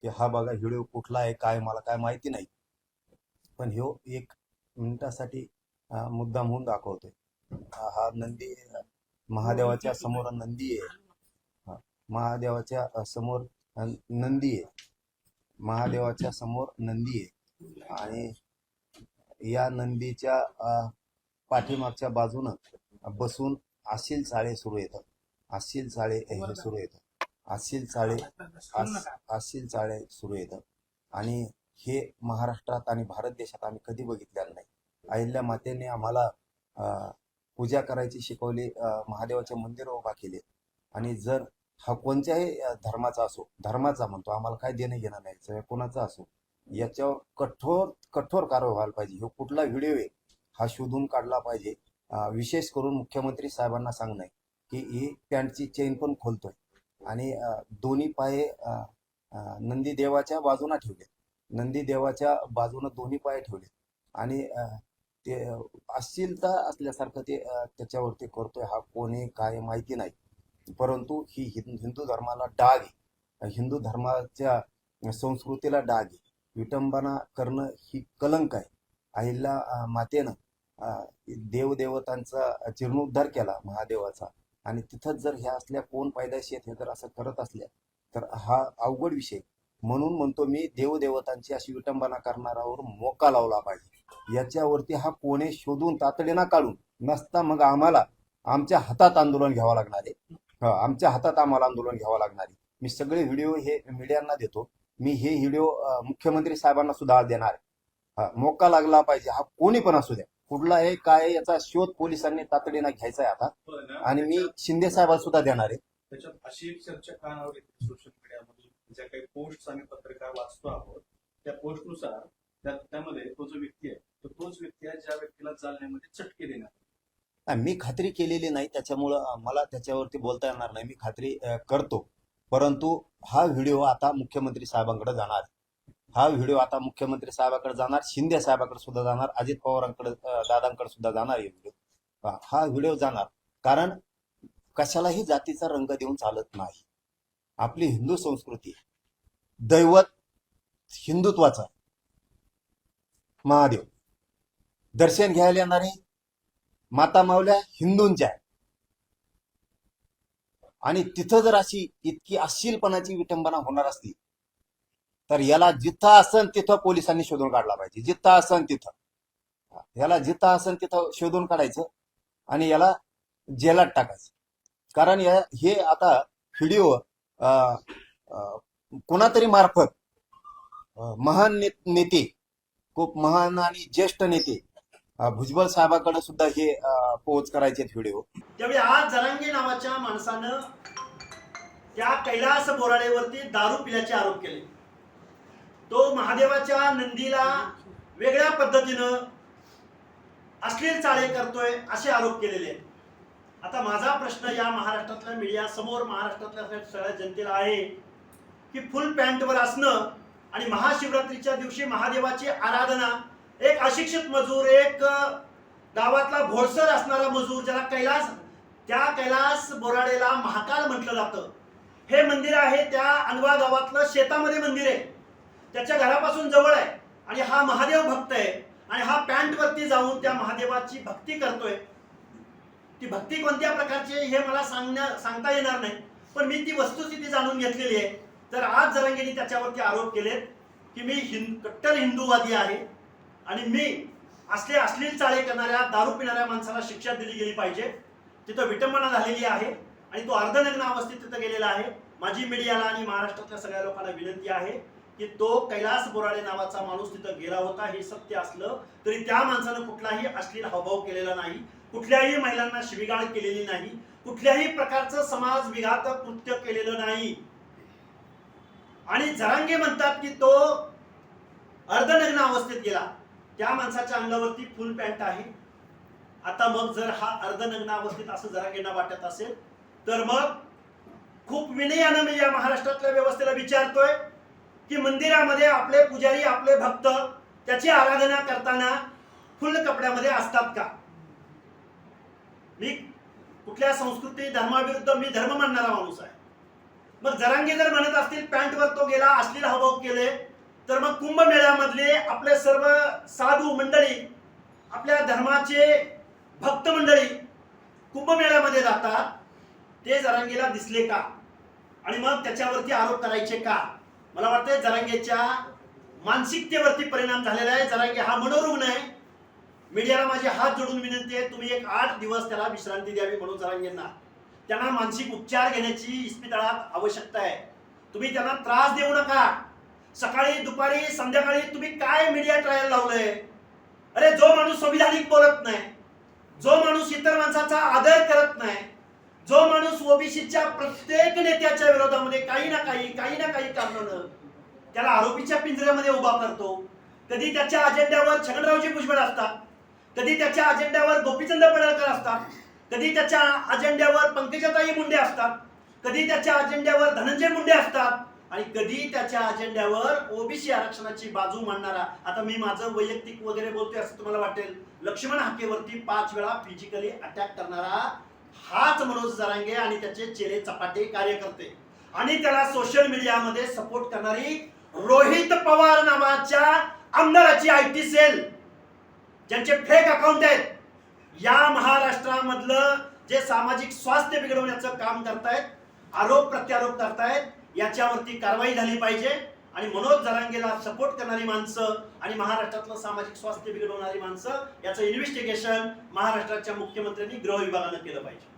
की हा बघा व्हिडिओ कुठला आहे काय मला काय माहिती नाही, पण ह्यो 1 मिनिटासाठी मुद्दाम होऊन दाखवतोय. हा नंदी महादेवाच्या समोर नंदी आहे. हा, महादेवाच्या समोर नंदी आहे. महादेवाच्या समोर नंदी आहे आणि या नंदीच्या पाठीमागच्या बाजूनं बसून अशील चाळे सुरू येतात. अशील चाळे हे सुरू येतात. अशील चाळे अशील चाळे सुरू येतात आणि हे महाराष्ट्रात आणि भारत देशात आम्ही कधी बघितलेलं नाही. अहिल्या मातेने आम्हाला पूजा करायची शिकवली, महादेवाचे मंदिर उभा केले आणि जर हा कोणत्याही धर्माचा असो, धर्माचा म्हणतो आम्हाला काय देणं घेणं नाही, कोणाचा असो, याच्यावर कठोर कठोर कारवाई व्हायला पाहिजे. हा कुठला व्हिडिओ आहे हा शोधून काढला पाहिजे. विशेष करून मुख्यमंत्री साहेबांना सांगणं आहे की ही पॅन्टची चेन पण खोलतोय आणि दोन्ही पाय नंदी देवाच्या बाजूला ठेवले, नंदी देवाच्या बाजूने दोन्ही पाय ठेवले आणि ते अश्लीलता असल्यासारखं ते त्याच्यावरती करतोय. हा कोणी काय माहिती नाही, परंतु ही हिंदू धर्माला डाग आहे, हिंदू धर्माच्या संस्कृतीला डाग आहे. विटंबना करणं ही कलंक आहे. अहिल्या मातेनं देवदेवतांचा जीर्णोद्धार केला महादेवाचा आणि तिथंच जर ह्या असल्या कोण पायदाशी आहेत हे जर असं करत असल्या तर हा अवघड विषय. म्हणून म्हणतो मी, देवदेवतांची अशी विटंबना करणाऱ्यावर मोका लावला पाहिजे. याच्यावरती हा कोणी शोधून तातडीनं काढून, नसता मग आम्हाला आमच्या हातात आंदोलन घ्यावं लागणार आहे. आमच्या हातात आम्हाला आंदोलन घ्यावं लागणार आहे. मी सगळे व्हिडिओ हे मीडियांना देतो. मी हे व्हिडिओ मुख्यमंत्री साहेबांना सुद्धा देणार आहे. मोका लागला पाहिजे. हा कोणी पण असू द्या, कुठला आहे काय आहे, याचा शोध पोलिसांनी तातडीनं घ्यायचा आहे आता. आणि मी शिंदे साहेबांना सुद्धा देणार आहे. त्याच्यात अशी एक चर्चा कानावर येते सोशल मीडियामधून, ज्या काही पोस्ट आम्ही पत्रकार वाचतो आहोत त्या पोस्टनुसार त्यामध्ये तो जो व्यक्ती आहे तोच व्यक्ती आहे ज्या व्यक्तीला जालन्यामध्ये चटके देणार. मी खात्री केलेली नाही, त्याच्यामुळं मला त्याच्यावरती बोलता येणार नाही. मी खात्री करतो, परंतु हा व्हिडिओ आता मुख्यमंत्री साहेबांकडे जाणार. हा व्हिडिओ आता मुख्यमंत्री साहेबांकडे जाणार, शिंदे साहेबांकडे सुद्धा जाणार, अजित पवारांकडे दादांकडे सुद्धा जाणार. हे व्हिडिओ हा व्हिडिओ जाणार, कारण कशालाही जातीचा रंग देऊन चालत नाही. आपली हिंदू संस्कृती, दैवत हिंदुत्वाचा महादेव, दर्शन घ्यायला येणारे माता मावल्या हिंदूंच्या, आणि तिथं जर अशी इतकी अश्लीलपणाची विटंबना होणार असती तर याला जिथं असन तिथं पोलिसांनी शोधून काढला पाहिजे. जिथं असन तिथं याला जिथं असन तिथं शोधून काढायचं आणि याला जेलात टाकायचं. कारण हे आता व्हिडिओ कोणातरी मार्फत महान नेते, खूप महान आणि ज्येष्ठ नेते भुजबळ साहेबांकडे सुद्धा हे पोहोच करायचे व्हिडिओ. त्यावेळी आज जरांगे नावाच्या माणसानं त्या कैलास बोराडेवरती दारू पिल्याचे आरोप केले. तो महादेवाच्या नंदीला वेगळ्या पद्धतीनं अश्लील चाळे करतोय असे आरोप केलेले आहेत. आता माझा प्रश्न या महाराष्ट्रातल्या मीडिया समोर, महाराष्ट्रातल्या सगळ्या जनतेला आहे की फुल पॅन्टवर असणं आणि महाशिवरात्रीच्या दिवशी महादेवाची आराधना, एक अशिक्षित मजूर, एक गावातला भोळसर असणारा मजूर, ज्याला त्या कैलास बोराडेला महाकाल म्हटलं जातं, हे मंदिर आहे त्या अनवा गावातलं शेतामध्ये मंदिर आहे, त्याच्या घरापासून जवळ आहे आणि हा महादेव भक्त आहे आणि हा पॅन्टवरती जाऊन त्या महादेवाची भक्ती करतोय. ती भक्ती कोणत्या प्रकारची हे मला सांगता येणार नाही, पण मी ती वस्तुस्थिती जाणून घेतलेली आहे. तर आज जरांगेंनी त्याच्यावरती आरोप केलेत की मी कट्टर हिंदूवादी आहे आणि मी अश्लील चाळे करणाऱ्या, दारू पिणाऱ्या माणसाला शिक्षा दिली गेली पाहिजे. तिथं विटंबना झालेली आहे आणि तो अर्धनग्न अवस्थेत तिथं गेलेला आहे. माझी मीडियाला आणि महाराष्ट्रातल्या सगळ्या लोकांना विनंती आहे की तो कैलास बोराडे नावाचा माणूस तिथं गेला होता, हे सत्य असलं तरी त्या माणसानं कुठलाही अश्लील हावभाव केलेला नाही, कुठल्याही महिलांना शिवीगाळ केलेली नाही, कुठल्याही प्रकारचं समाज विघातक कृत्य केलेलं नाही. आणि जरांगे म्हणतात की तो अर्धनग्न अवस्थेत गेला. त्या माणसाच्या अंगावरती फुल पॅन्ट आहे. आता मग जर हा अर्धनग्न अवस्थेत असं जरांगेंना वाटत असेल तर मग खूप विनयानं मी या महाराष्ट्रातल्या व्यवस्थेला विचारतोय की मंदिरामध्ये आपले पुजारी, आपले भक्त त्याची आराधना करताना फुल कपड्यामध्ये असतात का? मी कुठल्या संस्कृती धर्माविरुद्ध, मी धर्म मानणारा माणूस आहे, मग जरांगे जर म्हणत असतील पॅन्टवर तो गेला, अश्लील हावभाव केले, तर मग कुंभमेळ्यामधले आपले सर्व साधू मंडळी, आपल्या धर्माचे भक्त मंडळी कुंभमेळ्यामध्ये जातात, ते जरांगेला दिसले का? आणि मग त्याच्यावरती आरोप करायचे का? मला वाटतं जरांगेच्या मानसिकतेवरती परिणाम झालेला आहे. जरांगे हा मनोरुग्ण आहे. मीडियाला माझे हात जोडून विनंती आहे, तुम्ही एक 8 दिवस त्याला विश्रांती द्यावी म्हणून जरांगेंना. त्यांना मानसिक उपचार घेण्याची इस्पितळात आवश्यकता आहे. तुम्ही त्यांना त्रास देऊ नका. सकाळी दुपारी संध्याकाळी तुम्ही काय मीडिया ट्रायल लावलंय? अरे जो माणूस संविधानिक बोलत नाही, जो माणूस इतर माणसाचा आदर करत नाही, जो माणूस ओबीसीच्या प्रत्येक नेत्याच्या विरोधामध्ये काही ना काही कारणानं त्याला आरोपीच्या पिंजऱ्यामध्ये उभा करतो. कधी त्याच्या अजेंड्यावर छगनरावजी भुजबळ असतात, कधी त्याच्या अजेंड्यावर गोपीचंद पडळकर असतात, कधी त्याच्या अजेंड्यावर पंकजाताई मुंडे असतात, कधी त्याच्या अजेंड्यावर धनंजय मुंडे असतात, आणि कधी त्याच्या अजेंड्यावर ओबीसी आरक्षणाची बाजू मांडणारा, आता मी माझं वैयक्तिक वगैरे बोलतोय असं तुम्हाला वाटेल, लक्ष्मण हाकेवरती 5 वेळा फिजिकली अटॅक करणारा हाच मनोज जरांगे आणि त्याचे चेले चपाटे कार्यकर्ते, आणि त्याला सोशल मीडियामध्ये सपोर्ट करणारी रोहित पवार नावाच्या आमदाराची आयटी सेल, ज्यांचे फेक अकाउंट आहेत, या महाराष्ट्रामधलं जे सामाजिक स्वास्थ्य बिघडवण्याचं काम करतायत, आरोप प्रत्यारोप करतायत, याच्यावरती कारवाई झाली पाहिजे. आणि मनोज जरांगेला सपोर्ट करणारी माणसं आणि महाराष्ट्रातलं सामाजिक स्वास्थ्य बिघडवणारी माणसं याचं इन्व्हेस्टिगेशन महाराष्ट्राच्या मुख्यमंत्र्यांनी गृह विभागानं केलं पाहिजे.